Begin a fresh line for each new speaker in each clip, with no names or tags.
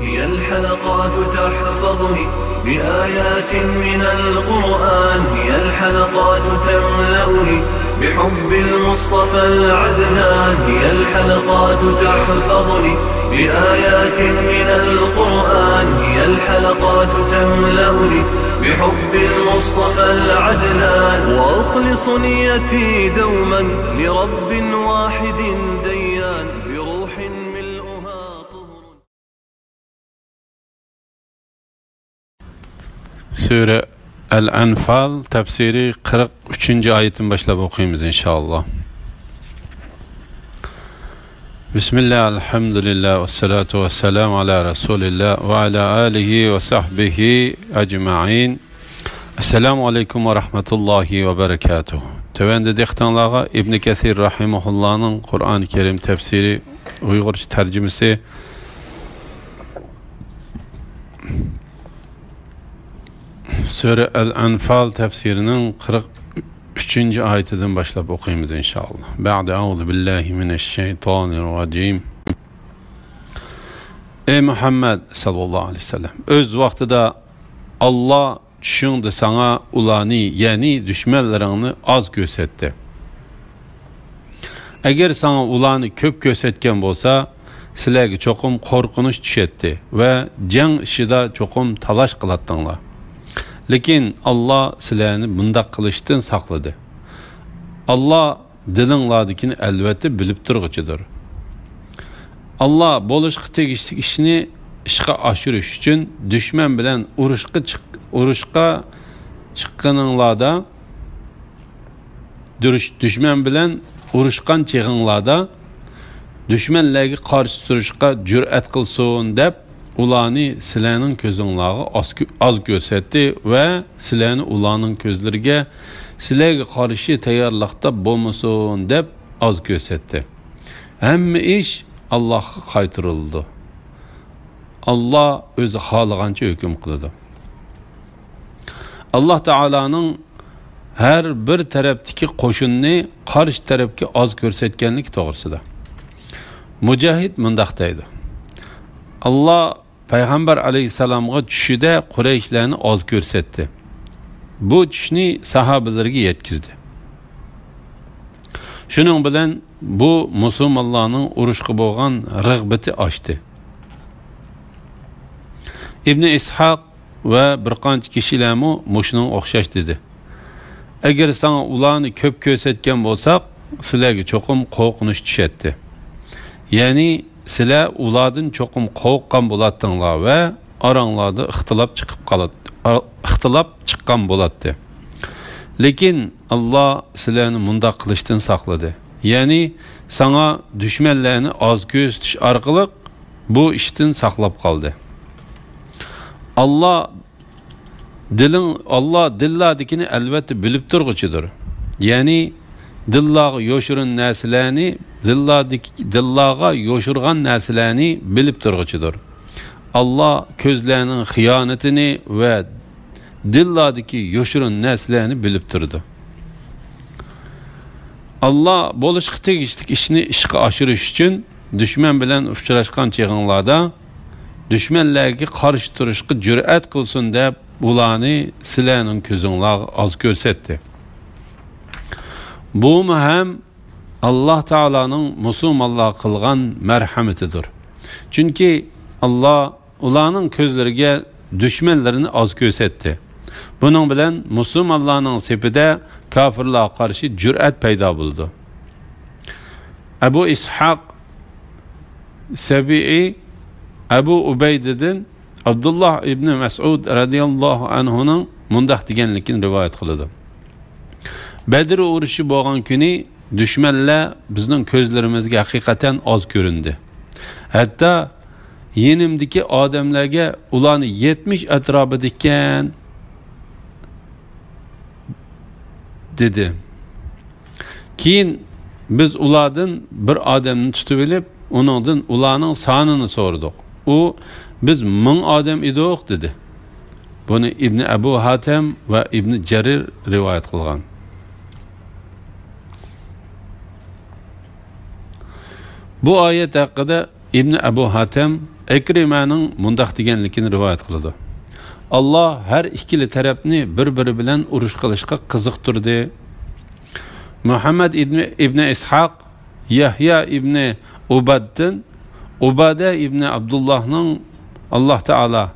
هي الحلقات تحفظني بآيات من القرآن، هي الحلقات تملأني بحب المصطفى العدنان، هي الحلقات تحفظني بآيات من القرآن، هي الحلقات تملأني بحب المصطفى العدنان، وأخلص نيتي دوما لرب واحد ديان بروح ملؤها طهر.
Sure El-Enfal tefsiri 43. ayetin başlap okuyumuz inşallah. Bismillah, elhamdülillah, ve salatu ve selamu ala Resulillah ve ala alihi ve sahbihi ecma'in. Esselamu aleyküm ve rahmetullahi ve berekatuhu. Tövende dehtanlığa İbn-i Kethir Rahimahullah'ın Kur'an-ı Kerim tefsiri, Uygurca tercümesi Sure El-Enfal tefsirinin 43. ayetinden başlap okuyumuz inşallah. Ba'de auzu billahi mineşşeytanirracim. Ey Muhammed sallallahu aleyhi ve sellem, öz vaxtida Allah düşündü sana ulanı, yani düşmanlarını az gösterdi. Eğer sana ulanı köp gösterken bolsa, sizlerge çokum korkunuş düşetti ve jang işida çokum talaş kılattınlar. Lekin Allah sizlarni bundaq qilishdan saqladi. Allah dilinglardikini albatta bilib turg'ichidir. Allah bo'lishga tegishli ishni ishga oshirish uchun dushman bilan urushga chiqqaninglarda, dushman bilan urushgan cheg'inglarda dushmanlarga qarshi turishga jur'at qilsin deb ularni sizlarning ko'zinglarga az ko'rsatdi va sizlarni ularning ko'zlariga sizlarga qarshi tayyorliqda bo'lmasin deb az ko'rsatdi. Hamma ish Allohga qaytarildi. Allah o'zi xohlagancha hukm qiladi. Alloh taolaning har bir tarafdagi qo'shinni qarshi tarafga az ko'rsatganlik to'g'risida. Mujahid mundaq deydi. Allah Peygamber aleyhisselam'a düşüde Kureyşlerini az görsetti. Bu düşni sahabelerine yetkizdi. Şunun bilen bu Müslümanların uruşqa bolgan rağbeti açtı. İbn İshaq ve bir qancha kishilarmi mushunun o'xshash dedi. Agar sana ularni ko'p ko'rsatgan bo'lsak, sizlarga cho'qim qo'rqinish tushadi. Ya'ni sizlar ulardan cho'qim qo'rqqan bo'ladinglar va oranglarda ixtilof chiqqan bo'ladi. Lekin Allah sizlarni mundaq qilishdan saqladi. Ya'ni sana dushmanlarni oz ko'rsatish orqali bu ishdan saqlab qoldi. Allah dillardikini albatta bilib turg'ichidir. Ya'ni dillarga yo'shirin narsalarni, dillarga yo'shirgan narsalarni bilib turg'ichidir. Allah ko'zlarning xiyonatini va dillardagi yo'shirin narsalarni bilib turdi. Allah bo'lishga tegishli ishni ishga oshirish uchun dushman bilan uchrashgan cheg'inglarda dushmanlarga qarshi turishga jur'at qilsin deb ularni sizlarning ko'zinglarga oz ko'rsatdi. Bu ham Allah Teala'nın Müslümanlığa kılgan merhametidir. Çünkü Allah ularning ko'zlariga düşmanlarını az ko'rsatdi. Bunun bilan Müslümanlarning sepida kafirlarga qarshi jur'at paydo bo'ldi. Abu İshaq Sabi'i Abu Ubaydadan Abdullah ibn Mas'ud radıyallahu anhu'nun mundaq deganligini rivoyat qiladi. Bedir urushi bo'lgan kuni düşmanlar bizning ko'zlarimizga haqiqatan oz ko'rindi. Hatta yenimdagi odamlarga ularni 70 atrofida ekan dedi. Keyin biz ulardan bir odamni tutib olib, uningdan ularning sonini so'radik. U biz 1000 odam edik dedi. Buni İbn Abu Hatim va İbn Jarir rivoyat qilgan. Bu ayet hakkında ibn Abu Hatem Ekrime'nin mundaq deganligini rivoyat qiladi. Allah her ikkili tarafni bir-biri bilan urush qilishga qiziqtirdi. Muhammad ibn Ishaq Yahya ibn Ubaddan Ubada ibn Abdullah'ның Allah Taala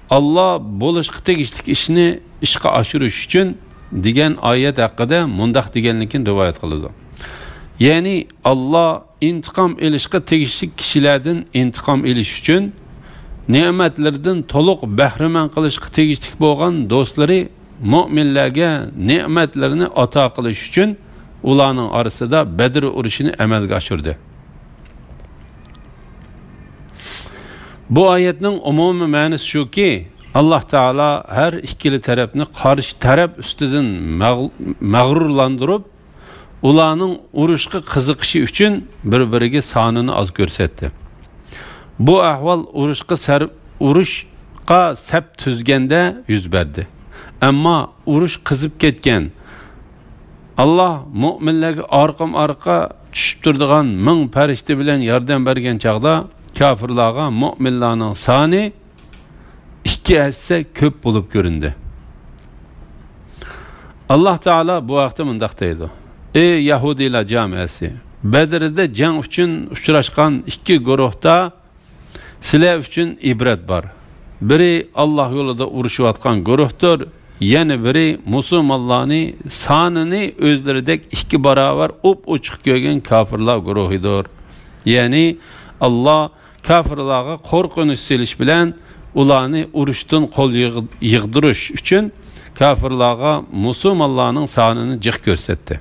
Allah bo'lishga tegishli ishni ishga oshirish uchun degan oyat haqida mundaq deganligini rivoyat qiladi. Ya'ni Allah intiqom olishga tegishli kishilardan intiqom olish uchun ne'matlardan to'liq bahramand qilishga tegishli bo'lgan do'stlari mu'minlarga ne'matlarni ato qilish uchun ularning orasida Badr urushini amalga oshirdi. Bu oyatning umumiy ma'nosi shuki, Allah Taala har ikkili tarafni qarshi taraf ustidan mag'rurlantirib, ularning urushga qiziqishi uchun bir-biriga sonini oz ko'rsatdi. Bu ahvol urushga sap tuzganda yuz berdi. Ammo urush qizib ketgan. Allah mu'minlarga orqam-orqa tushib turadigan ming farishta bilan yordam bergan chaqda kafirlarga mu'minlarning soni 2 hassa ko'p bo'lib ko'rindi. Allah Taala bu vaqtda mundaq deydi: "Ey Yahudilar jamiyasi, Badrda jang uchun uchrashgan 2 guruhda sizlar uchun ibrat bor. Biri Allah yo'lida urushayotgan guruhdir, yana biri musulmonlarning sonini o'zlaridek 2 barobar o'p-o'chiq ko'rgan kafirlar guruhidir." Ya'ni Allah kafirlarga qo'rqinish selish bilan ularni urushdan qo'l yig'dirish uchun kafirlarga musulmonlarning sonini jiq ko'rsatdi.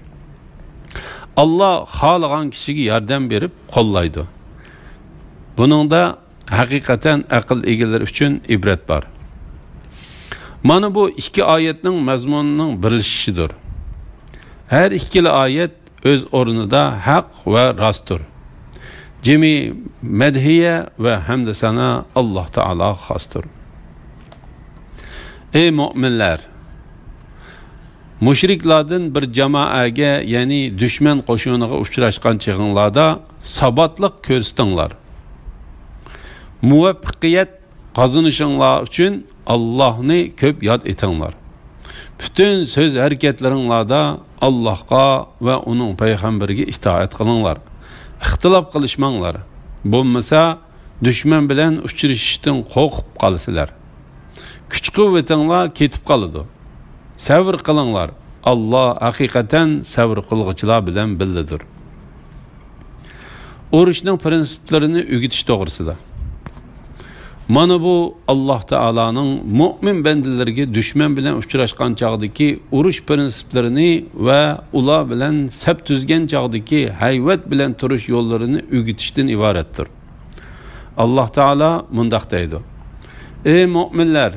Allah xohlagan kishiga yordam berib qo'llaydi. Buningda haqiqatan aql egalari uchun ibrat bor. Mana bu 2 oyatning mazmunining birlashishidir. Her ikkili oyat o'z o'rnida haq va rostdir. Cemi medhiye ve hamd sana Allah Teala xosdir. Ey mu'minlar, mushriklardan bir jamoaga, ya'ni dushman qo'shiniga uchrashgan chig'inlarda sabotlik ko'rsatinglar. Muvaffaqiyat qozonishinglar uchun Allohni ko'p yod etinglar. Bütün söz hareketlaringlarda Allohga va uning payg'ambariga itoat qilinglar. İxtilof qilishmanglar. Bo'lmasa dushman bilan uchrashishdan qo'rqib qolsizlar. Kuch-quvvatinglar ketib qoladi. Sabr qilinglar. Allah haqiqatan sabr qilg'uchilar bilan bildidir. Urushning prinsiplarini o'g'itish to'g'risida. Mana bu Allah Taalaning mu'min bandalariga dushman bilan uchrashgan chaqdagi urush prinsiplarini va ular bilan sap tuzgan chaqdagi hayvat bilan turish yo'llarini o'g'itishdan iboratdir. Allah Taala mundaq deydi: Ey mu'minlar,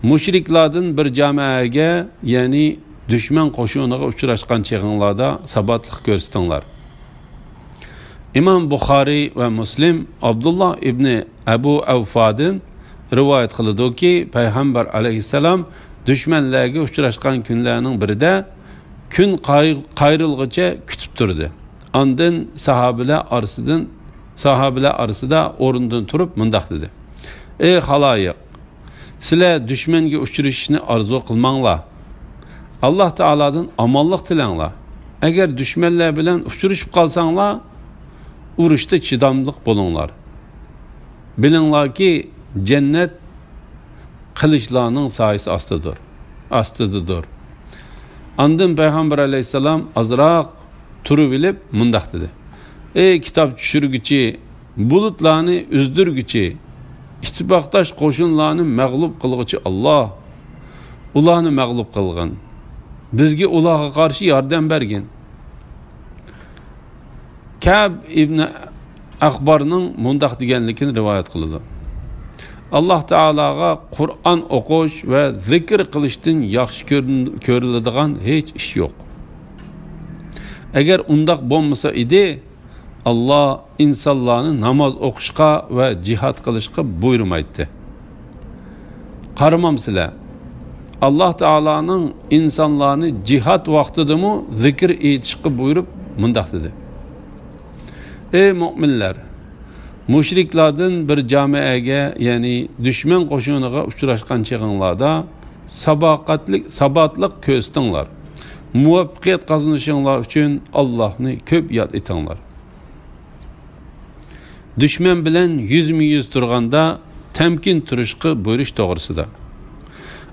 mushriklardan bir jamoaga, ya'ni dushman qo'shiniga uchrashgan chaqinglarda sabotlik ko'rsatinglar. İmam Buxoriy ve Muslim Abdullah ibn Abu Avfad'ın rivayet kılıdı ki Peygamber aleyhisselam düşmanlarga uchrashgan kunlarning birida kun qayrılgıca kütüp durdu. Ondan sahabeler arasida o'rnidan turib mundaq dedi: Ey xaloyiq, sizlar düşmanga uchrashishni arzu qilmanglar. Allah Taaladan amonlik tilanglar. Agar düşmanlar bilan uchrashib qolsanglar, urushda chidamliq bo'linglar. Bilinglar ki cennet qilichlarning soyasi ostidadir. Ondan Peygamber aleyhisselam azroq turib bilib mundaq dedi: Ey kitob tushirguchi, bulutlarni uzdirguchi, ittifoqdosh qo'shinlarni mag'lub qilguchi Allah, ularni mag'lub qilgin. Bizga ularga qarshi yordam bergin. Ka'b ibn Axbarning mundaq deganligini rivoyat qildi: Allah Taalaga Qur'on o'qish va zikr qilishdan yaxshi ko'riladigan hech ish yo'q. Agar undaq bo'lmasa edi, Allah insonlarni namoz o'qishga va jihad qilishga buyurmaydi. Qaramamsizlar, Allah Taalaning insonlarni jihad vaqtidami zikr etishga buyurib mundaq dedi: Ey mu'minlar, Müşriklardan bir camiaga, ya'ni düşman qo'shiniga uchrashgan chig'inglarda sabatlik ko'rstinglar. Muvaffaqiyat qozonishinglar uchun Allohni ko'p yod etinglar. Düşman bilan yuzma-yuz turganda temkin turishga buyurish to'g'risida.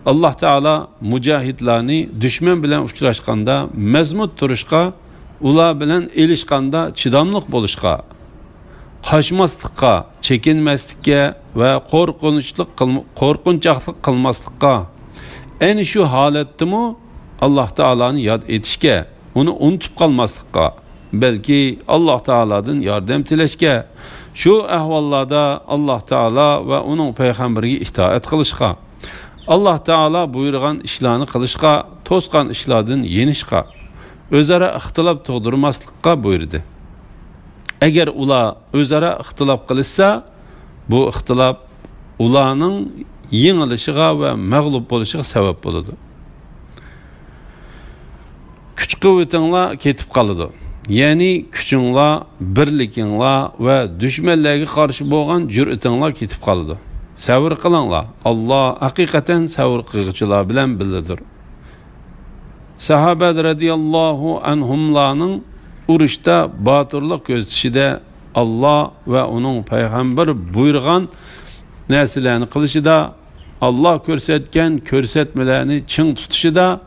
Alloh taolo mujahidlarni düşman bilan uchrashganda mazmut turishga, ular bilan elishganda chidamliq bo'lishga, qaçmaslıqqa, çekinmezlikka ve korkunçaklık kılmaslıqqa, en şu halettimu Allah Teala'nı yad etişke, onu unutup kalmaslıqqa, belki Allah Teala'dan yardım tileşke, şu ehvallarda Allah Teala ve onun peygamberi itaat kılışka, Allah Teala buyurgan işlerini kılışka, toskan işlerden yenişka, özara ihtilaf doğdurmaslıqqa buyurdu. Eğer ular özara ixtilaf qilishsa, bu ixtilaf ularning yengilishiga ve mag'lub bo'lishiga sabab bo'ladi. Kuch-quvvatinglar ketib qoladi. Ya'ni kuchinglar, birlikinglar ve düşmanlarga qarshi bo'lgan jur'atinglar ketib qoladi. Sabr qilinglar. Alloh haqiqatan sabr qiluvchilar bilan birdir. Sahabe radhiyallohu anhumlarning urushda batırlık gözetişide Allah ve onun peygamber buyurgan nesillerini kılışıda, Allah körsetken körsetmelerini çın tutuşuda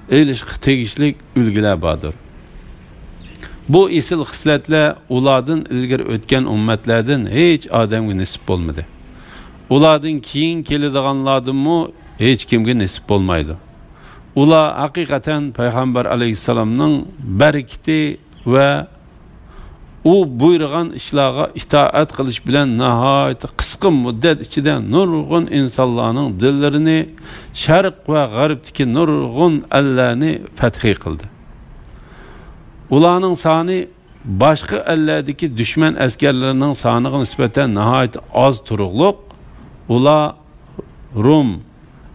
ilişki tegişlik ülgüler vardır. Bu isil xisletle uladın ilgir ötken ümmetlerden hiç ademge nisip olmadı. Uladın kiyin kelidiganlardan mı hiç kimge nisip olmaydı. Ular hakikaten Peygamber aleyhisselamның bereketi ve o buyurgan işlağa itaat kılış bilen nihayet kısa müddet içinde nurgun insanların dillerini, şerq ve garipteki nurgun ellerini fethi kıldı. Ularның sani başka ellerdeki düşman askerlerinin sanığı nispeten nihayet az turuqluq. Ular Rum,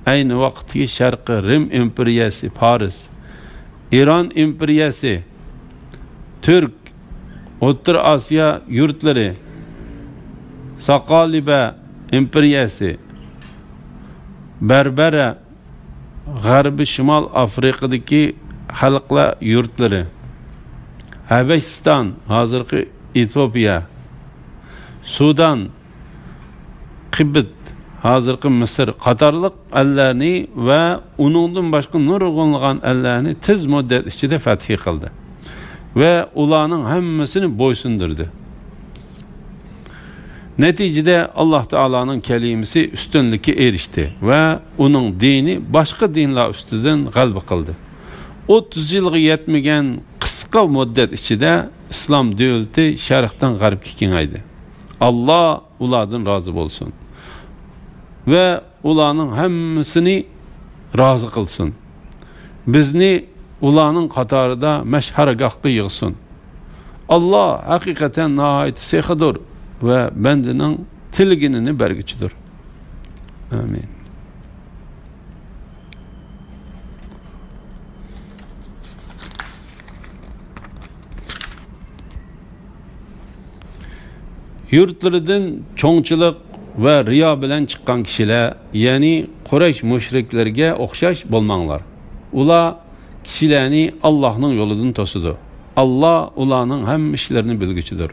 aynı vaktki Şarkı Rim İmperiyası, Paris, İran İmperiyası, Türk, Orta Asya yurtları, Sakalibe İmperiyası, Berbere, Garbi Şimal Afrika'daki halkla yurtları, Habeşistan, hazırki Etiyopya, Sudan, Kıbrıs, hazırki Mısır qatarlıq ellerini ve onundan başka nurgunluğun ellerini tez müddet içinde fethi kıldı. Ve ulanın hemmesini boysundurdu. Neticede Allah Teala'nın kelimesi üstünlüğe erişti ve onun dini başka dinler üstünden galba kıldı. 30 yılga yetmegen kısa müddet içinde İslam devleti şerqten garipke kengaydı. Allah ulardan razı olsun. Ve ulanın hemmesini razı kılsın. Bizni ulanın qatarida meşharagahga yığsın. Allah hakikaten nihayet sehidir ve bendinin tilginini bergichidir. Amin. Yurtlardan çoğunçılık ve riya bilen çıkan kişiler, yani Quraysh müşriklerge okşaş bolmanglar. Ula kişilerini Allah'ın yolundan tosudu. Allah ulanın hem işlerini bilgiçidir.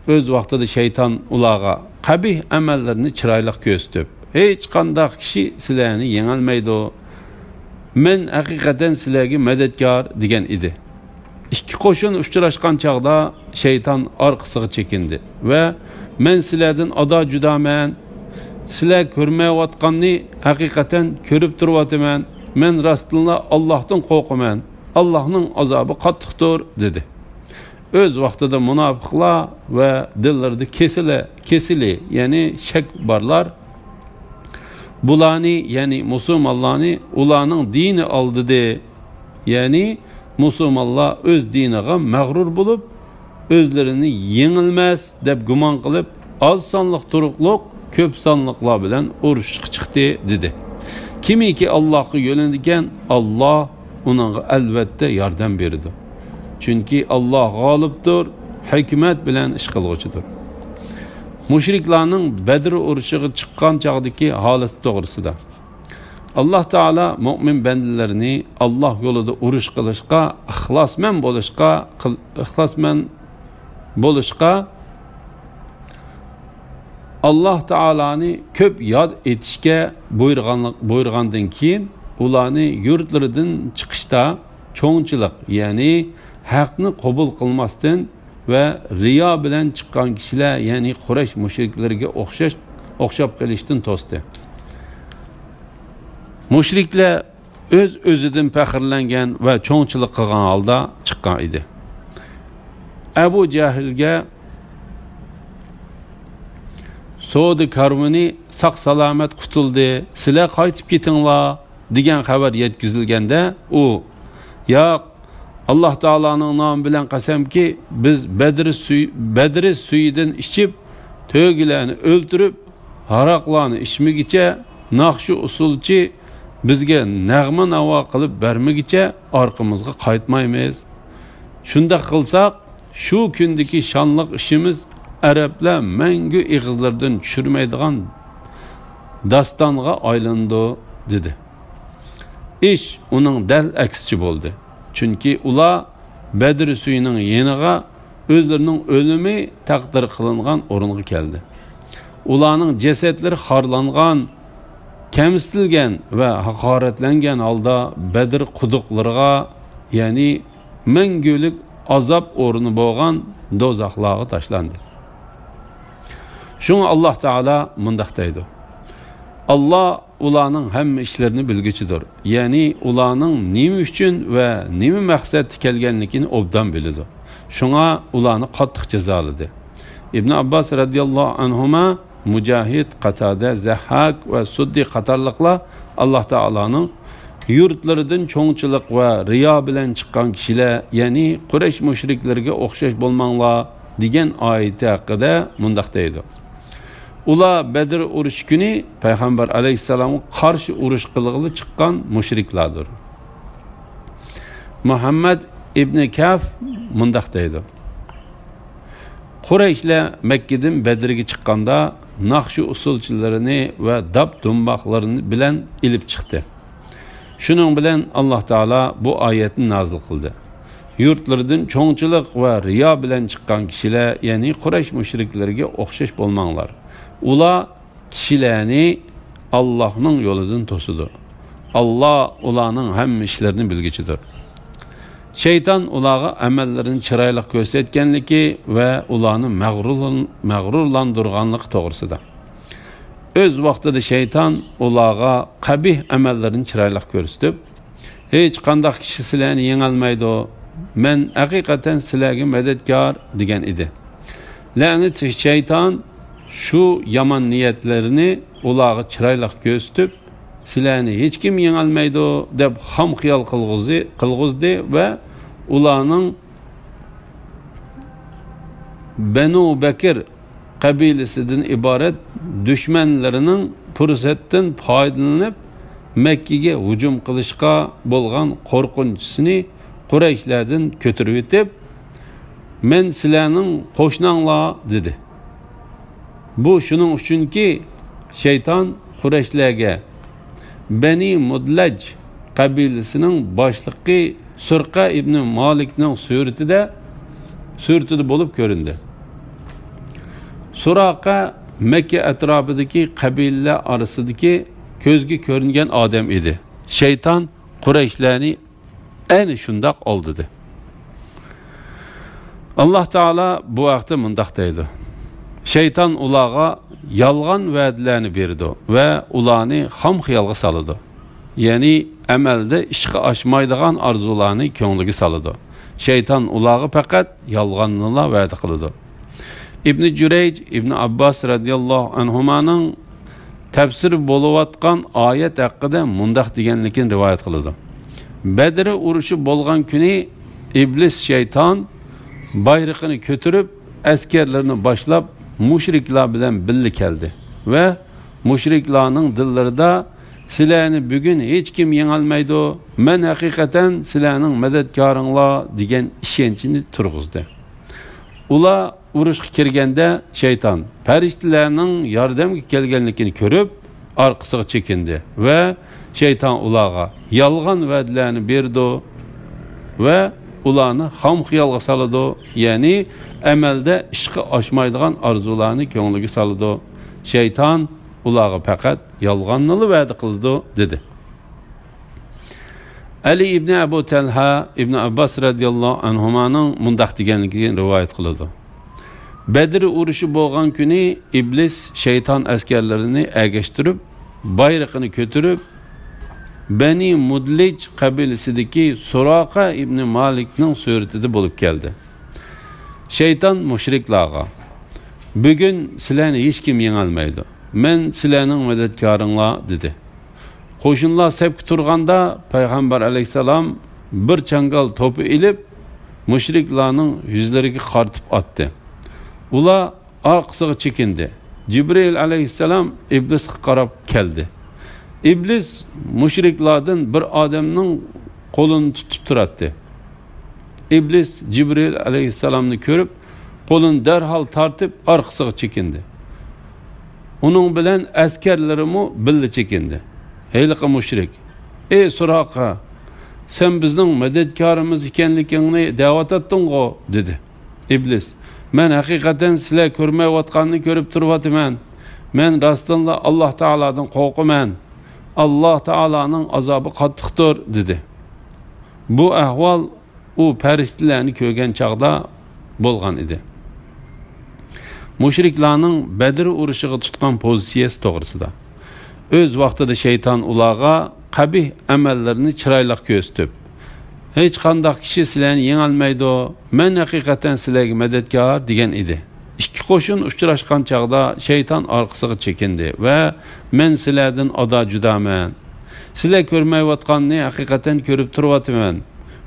Öz vaxtıda şeytan ulağa qabih amellerini çıraylık göstüp, hiç qandaq kişi sizlerini yenilmeydi. Men hakikaten sizlerge medetkar degen idi. İki qoşun uçuraşkan çağda şeytan arkasıga çekindi ve men sizlerden ada judaman, sizler görmeyotganni hakikaten körüp turwatyman. Men rastlıqla Allah'tan qo'rqaman. Allah'ın azabı qattiqdir dedi. Öz vaxtida münafıqlar ve dillerinde kesili yani şek barlar bulani yani musulmanlarni ularning dini aldı de, yani musulmanlar öz diniga mag'rur bo'lib özlerini yengilmez deb gumon qilib az sonliq turuqliq ko'p sonliqlar bilan urushga chiqdi dedi. Kimiki Allah'a yöneldiken Allah ona elbette yardım berdi. Çünkü Allah galiptir, hikmet bilen iş kılgıcıdır. mushriklarning Badr urushiga chiqqan chog'dagi holati to'g'risida. Alloh taolo mu'min bandalarini Alloh yo'lida urush qilishga, ixlosmand bo'lishga Alloh taoloni ko'p yod etishga buyurgandan keyin ularni yurtlaridan chiqishda cho'ngchilik, ya'ni haqni qabul qilmasdan va riyo bilan chiqqan kishilar, ya'ni Quraysh mushriklariga o'xshab qilishdan to'sdi. Mushriklar o'z-o'zidan faxrlangan va cho'ngchilik qilgan holda chiqqan edi. Abu Jahlga So'di karvoni saq salomat qutuldi, sizlar qaytib ketinglar degan xabar yetkazilganda, u yo'q, Alloh taolaning nomi bilan qasamki, biz Badr suyidan ichib, to'gilarni o'ltirib, haroqlarni ichmagicha, naqshi usulchi bizga nag'ma navo qilib bermagicha orqamizga qaytmaymiz. Shunda qilsak, shu kundagi shonliq ishimiz Arablar mangu ig'izlardan tushirmaydigan dastonga aylandi dedi. Ish uning dal aksichi bo'ldi. Chunki ular Badr suyining yeniga o'zlarining o'limi taqdir qilingan o'ringa keldi. Ularning jasadlari xorlangan, kamsitilgan va haqoratlangan holda Badr quduqlariga, ya'ni mangulik azob o'rni bo'lgan do'zaxlarga tashlandi. Şunu Allah Teala mundaq deydi. Allah ularning hamma ishlarini bilguchidir. Ya'ni ularning nima uchun va nima maqsadda kelganligini obdan biladi. Shunga ularni qattiq jazoladi. Ibn Abbas radhiyallohu anhuma, Mujahid, Qatada, Zahhak va Suddi qatorliqlar Alloh taolaning yurtlaridan cho'ngchilik va riyo bilan chiqqan kishilar, ya'ni Quraysh mushriklariga o'xshash bo'lmanglar degan oyati haqida mundaq deydi. Ular Badr urush kuni Payg'ambar alayhissalomga qarshi urush qilg'ili chiqqan mushriklardir. Muhammad ibn Kaf mundaq deydi. Qurayshlar Makkadan Badrga chiqqanda naqshi usulchilarini va dab dumboqlarini bilan ilib chiqdi. Shuning bilan Alloh taolo bu oyatni nozil qildi. Yurtlardan cho'ngchilik va riyo bilan chiqqan kishilar, ya'ni Quraysh mushriklariga o'xshash bo'lmanglar. Ular kishilarni Allohning yo'lidan to'sidi. Alloh ularning hamma ishlarini bilguchidir. Shayton ularga amallarini chiroyli ko'rsatganligi va ularni mag'rurlantirganligi to'g'risida. O'z vaqtida shayton ularga qabih amallarini chiroyli ko'rsatib, hech qanday kishi sizlarni yengolmaydi, men haqiqatan sizlarga madadkor degan edi. La'nat shayton şu yaman niyetlerini ularga chiroyli ko'rsatib, sizlarni hech kim yengolmaydi deb ham xiyol qilg'izdi va ularning Banu Bakr qabilasidan iborat dushmanlarining fursatdan foydalanib Makkaga hujum qilishga bo'lgan qo'rqinchisini Qurayshlardan ko'tarib o'tib, men sizlarning qo'shninglar dedi. Bu shuning uchunki shayton Qurayshlarga Bani Mudlaj qabilasining boshlig'i Surqa ibn Malikning suratida bo'lib ko'rindi. Suraqa Makka atrofidagi qabilalar orasidagi ko'zga ko'ringan odam edi. Shayton Qurayshlarni ayni shundoq oldi. Alloh taolo bu vaqtda mundaq deydi. Shayton ularga yolg'on va'dalarni berdi va ularni xam xiyolga soladi. Ya'ni amalda ishga oshmaydigan orzularni ko'ngliga soladi. Shayton ularga faqat yolg'onni va'da qiladi. Ibn Jurayj, Ibn Abbas radhiyallohu anhumaning tafsir bo'layotgan oyat haqida mundaq deganligini rivoyat qiladi. Badr urushi bo'lgan kuni iblis shayton bayrog'ini ko'tarib askarlarni boshlab mushriklar bilan birga keldi va mushriklarning dillarida sizlarni bugun hech kim yengolmaydi, men haqiqatan sizlarning madadkoringlar degan ishonchini turg'izdi. Ular urushga kirganda shayton farishtalarning yordamga kelganligini ko'rib orqasiga chekindi va shayton ularga yolg'on va'dalarni berdi va ularni xom xiyolga soladi, ya'ni amalda ishga oshmaydigan orzularni ko'ngliga soladi. Shayton ularga faqat yolg'onni va'da qildi dedi. Ali ibn Abu Talha ibn Abbas radhiyallohu anhumaning mundaq deganligini rivoyat qiladi. Badr urushi bo'lgan kuni iblis shayton askarlarini agashtirib, bayrog'ini ko'tarib, Bani Mudlij qabilasidagi Suraqa ibn Malikning suratida bo'lib keldi. Shayton mushriklarga: "Bugun sizlarni hech kim yengolmaydi. Men sizlarning madadkoringlar" dedi. Qo'shinlar sepki turganda payg'ambar alayhisalom bir changal to'pi ilib mushriklarning yuzlariga qartib otdi. Ular orqasiga chekindi. Jibril alayhisalom iblisga qarab keldi. İblis mushriklardan bir odamning qo'lini tutib turadi. İblis Jibril alayhisalomni ko'rib, qo'lini darhol tortib orqasiga chekindi. Uning bilan askarlarimi birga chekindi. Heyliqi mushrik: "Ey Suraqa, sen bizning madadkorimiz ekanligingni da'vat etding-ku" dedi. İblis: "Men haqiqatan sizlar ko'rmayotganini ko'rib turibman. Men rostdanla Alloh taoladan qo'rqaman. Allah Taala'nın azabı qattiqdir" dedi. Bu ahval o farishtalarni ko'rgan chaqda bo'lgan edi. Mushriklarning Badr urushiga tutgan pozitsiyasi to'g'risida o'z vaqtida shayton ularga qabih amallarni chiroyli ko'rsatib, hech qanday kishi sizlarni yengolmaydi, men haqiqatan sizlarga madadkor degan edi. İki qo'shin uchrashgan chaqda shayton orqasiga chekindi va men sizlardan oda judaman. Sizlar ko'rmayotganni haqiqatan ko'rib turibman.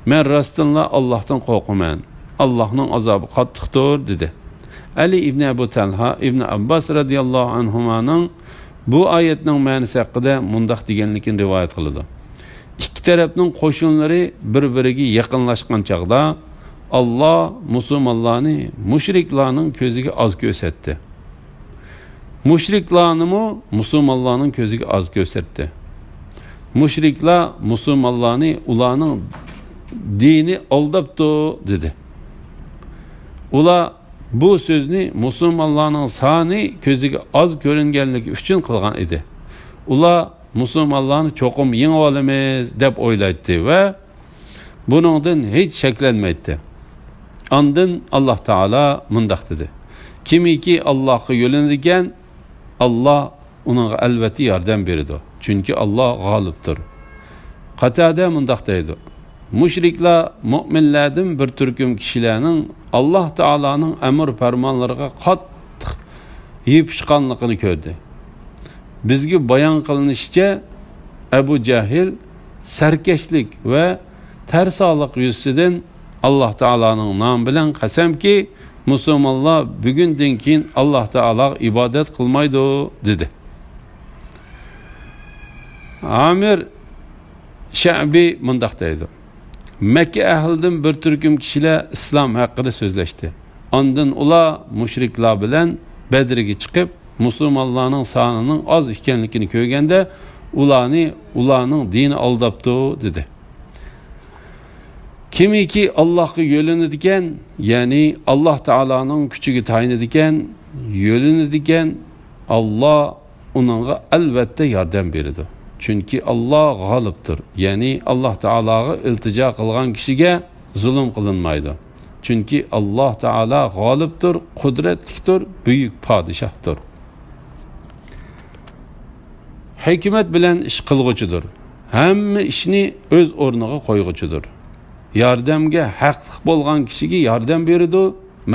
Men rostdanla Allohdan qo'rqaman. Allohning azobi qattiqdir dedi. Ali ibn Abu Talha ibn Abbas radhiyallohu anhumaning bu oyatning ma'nosi haqida mundaq deganligini rivoyat qiladi. İki tarafning qo'shinlari bir-biriga yaqinlashgan chaqda Allah musulmonlarni mushriklarning ko'ziga az ko'rsatdi. Mushriklarni musulmonlarning ko'ziga az ko'rsatdi. Mushriklar musulmonlarni ularning dini aldabdi dedi. Ular bu so'zni musulmonlarning soni ko'ziga az ko'ringanligi uchun qilgan edi. Ular musulmonlarni cho'qim yengib olamiz deb o'ylaydi va buningdan hech shaklanmaydi. Andın Allah Teala mundaq dedi: "Kimiki Allah'a yo'linadigan, Allah unaga albatta yordam beradi. Chunki Allah g'olibdir." Qatada mundaq deydi: "Mushriklar mu'minlardan bir turkum kishilarning Allah Teala'ning amr farmonlariga qattiq yepishganligini ko'rdi. Bizga bayon qilinishicha Abu Jahil sarkashlik va tarsoliq yuzidan Allah Teala'nın namı bilen qasam ki musulmonlar bugundan keyin Allah Teala ibadet qilmaydi dedi. Amir Şa'bi mundaq deydi: Mekke ahlidan bir turkum kishilar islom haqida so'zlashdi. Ondan ular mushriklar bilan Badrga chiqib, musulmonlarning sonining az ekanligini ko'rganda ularning dini aldabdi dedi. Kimiki Allah'a yo'linadigan, ya'ni Allah Teala'ning kuchiga tayanadigan, yo'linadigan, Allah uningga albatta yordam beradi. Chunki Allah g'olibdir. Ya'ni Allah Teala'ga iltijo qilgan kishiga zulm qilinmaydi. Chunki Allah Teala g'olibdir, qudratlidir, buyuk podshohdir. Hikmat bilan ish qilg'uchidir. Hamma ishni o'z o'rniga qo'yg'uchidir. Yordamga haqliq bo'lgan kishiga yordam beradi,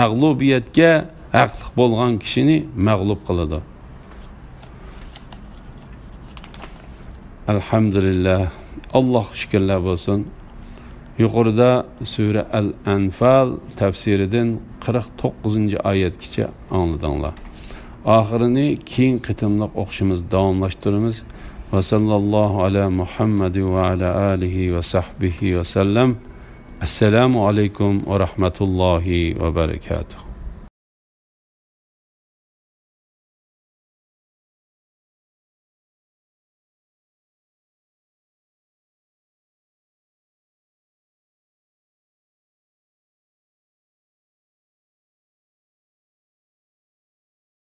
mag'lubiyatga haqliq bo'lgan kishini mag'lub qiladi. Alhamdulillah. Alloh shukrlar bo'lsin. Yuqorida sura Al-Anfal tafsiridan 49-oyatgacha angladinglar. Oxirini keyin qitimliq o'qishimiz davomlashtiramiz. Va sallallohu ala Muhammad va ala alihi va sahbihi va sallam. Assalamu alaykum va rahmatullohi va barakatuh.